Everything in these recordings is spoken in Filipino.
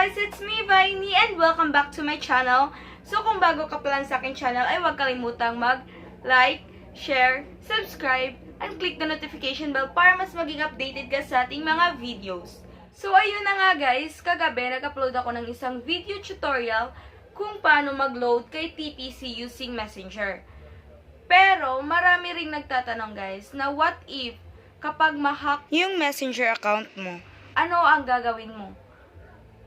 guys, it's me, Viney, and welcome back to my channel. So kung bago ka pa lang sa aking channel, ay huwag kalimutang mag-like, share, subscribe, and click the notification bell para mas maging updated ka sa ating mga videos. So ayun na nga guys, kagabi nag-upload ako ng isang video tutorial kung paano mag-load kay TPC using Messenger. Pero marami ring nagtatanong guys na what if kapag ma-hack yung Messenger account mo, ano ang gagawin mo?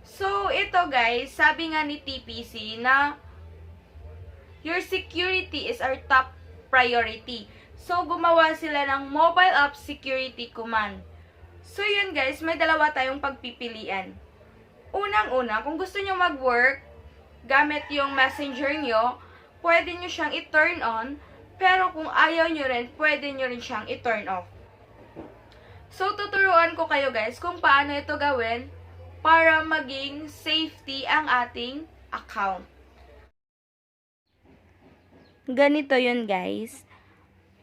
So, ito guys, sabi nga ni TPC na your security is our top priority. So, gumawa sila ng mobile app security command. So, yun guys, may dalawa tayong pagpipilian. Unang-una, kung gusto nyo mag-work gamit yung messenger nyo, pwede nyo siyang i-turn on, pero kung ayaw nyo rin, pwede nyo rin siyang i-turn off. So, tuturuan ko kayo guys kung paano ito gawin para maging safety ang ating account. Ganito yun guys.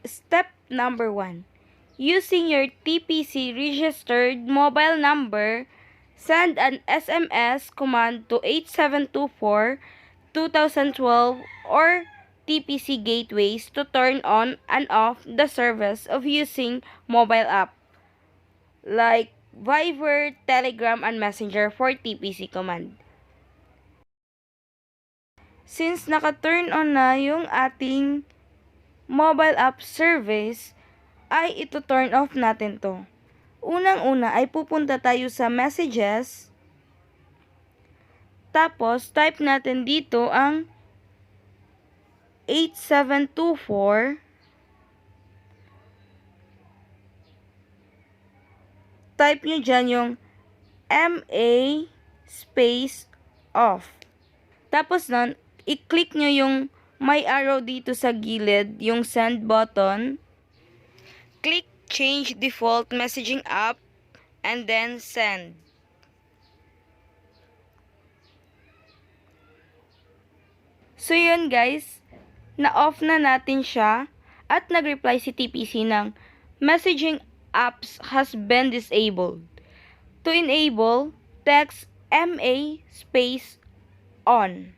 Step number 1. Using your TPC registered mobile number, send an SMS command to 8724-2012 or TPC gateways to turn on and off the service of using mobile app like VIBER, Telegram, and Messenger for TPC command. Since naka-turn on na yung ating mobile app service, ay ito turn off natin to. Unang-una ay pupunta tayo sa messages. Tapos, type natin dito ang 8724. Type nyo dyan yung MA space off. Tapos nun, i-click nyo yung may arrow dito sa gilid, yung send button. Click change default messaging app and then send. So yun guys, na-off na natin siya at nag-reply si TPC ng messaging apps has been disabled. To enable, text MA space on.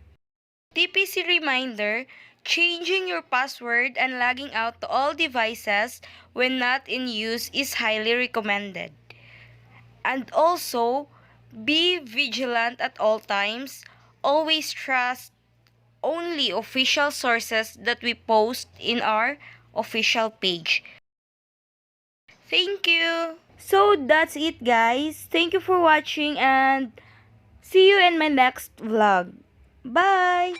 TPC reminder, changing your password and logging out to all devices when not in use is highly recommended. And also, be vigilant at all times. Always trust only official sources that we post in our official page. Thank you. So that's it guys. Thank you for watching and see you in my next vlog. Bye.